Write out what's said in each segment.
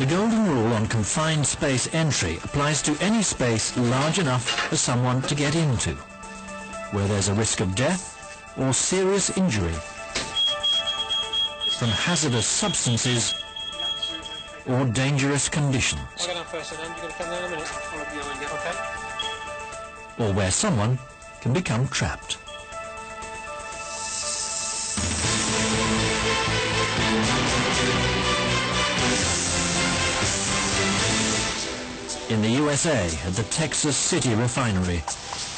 The golden rule on confined space entry applies to any space large enough for someone to get into, where there's a risk of death or serious injury from hazardous substances or dangerous conditions, or where someone can become trapped. In the USA, at the Texas City refinery,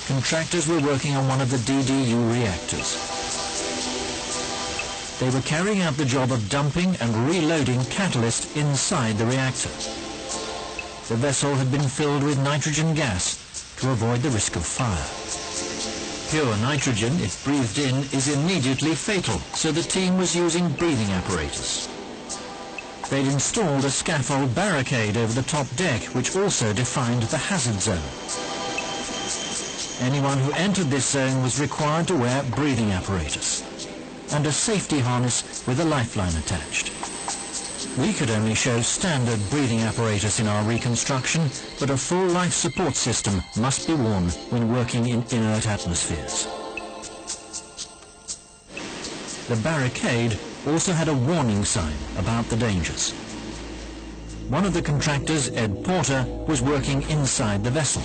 contractors were working on one of the DDU reactors. They were carrying out the job of dumping and reloading catalyst inside the reactor. The vessel had been filled with nitrogen gas to avoid the risk of fire. Pure nitrogen, if breathed in, is immediately fatal, so the team was using breathing apparatus. They'd installed a scaffold barricade over the top deck, which also defined the hazard zone. Anyone who entered this zone was required to wear breathing apparatus and a safety harness with a lifeline attached. We could only show standard breathing apparatus in our reconstruction, but a full life support system must be worn when working in inert atmospheres. The barricade also had a warning sign about the dangers. One of the contractors, Ed Porter, was working inside the vessel,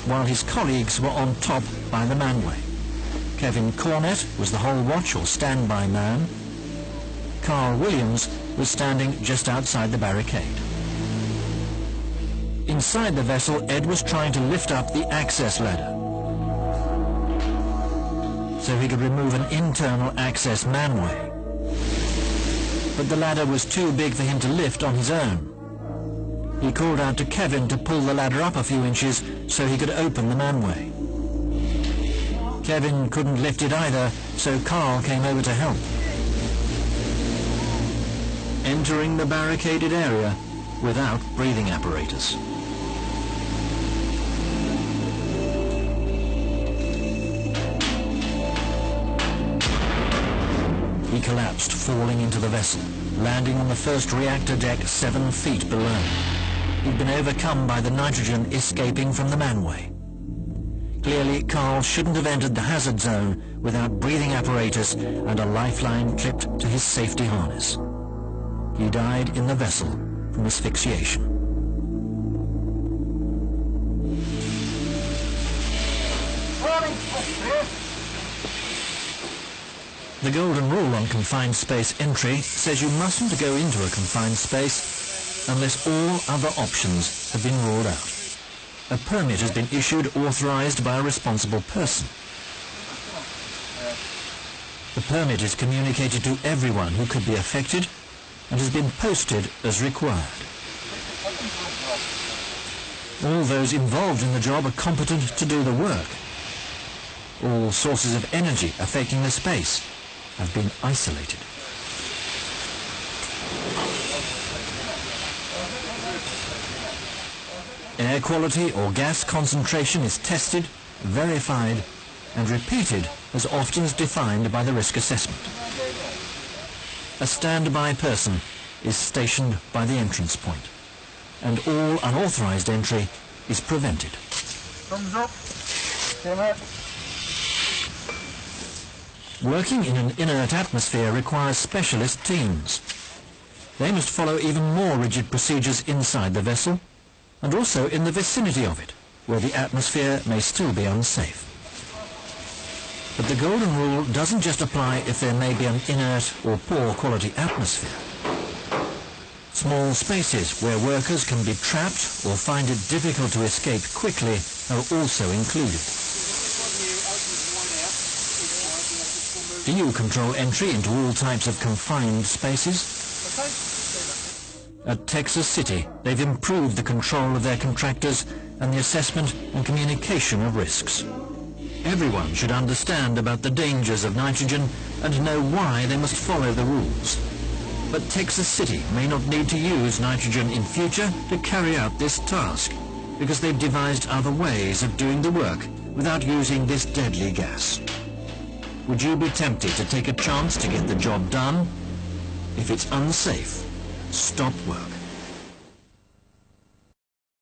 while his colleagues were on top by the manway. Kevin Cornett was the hull watch or standby man. Carl Williams was standing just outside the barricade. Inside the vessel, Ed was trying to lift up the access ladder so he could remove an internal access manway. But the ladder was too big for him to lift on his own. He called out to Kevin to pull the ladder up a few inches so he could open the manway. Kevin couldn't lift it either, so Carl came over to help. Entering the barricaded area without breathing apparatus. He collapsed, falling into the vessel, landing on the first reactor deck 7 feet below. He'd been overcome by the nitrogen escaping from the manway. Clearly, Carl shouldn't have entered the hazard zone without breathing apparatus and a lifeline clipped to his safety harness. He died in the vessel from asphyxiation. The golden rule on confined space entry says you mustn't go into a confined space unless all other options have been ruled out. A permit has been issued authorized by a responsible person. The permit is communicated to everyone who could be affected and has been posted as required. All those involved in the job are competent to do the work. All sources of energy affecting the space have been isolated. Air quality or gas concentration is tested, verified, and repeated as often as defined by the risk assessment. A standby person is stationed by the entrance point, and all unauthorized entry is prevented. Thumbs up. Working in an inert atmosphere requires specialist teams. They must follow even more rigid procedures inside the vessel, and also in the vicinity of it, where the atmosphere may still be unsafe. But the golden rule doesn't just apply if there may be an inert or poor quality atmosphere. Small spaces where workers can be trapped or find it difficult to escape quickly are also included. Do you control entry into all types of confined spaces? At Texas City, they've improved the control of their contractors and the assessment and communication of risks. Everyone should understand about the dangers of nitrogen and know why they must follow the rules. But Texas City may not need to use nitrogen in future to carry out this task, because they've devised other ways of doing the work without using this deadly gas. Would you be tempted to take a chance to get the job done? If it's unsafe, stop work.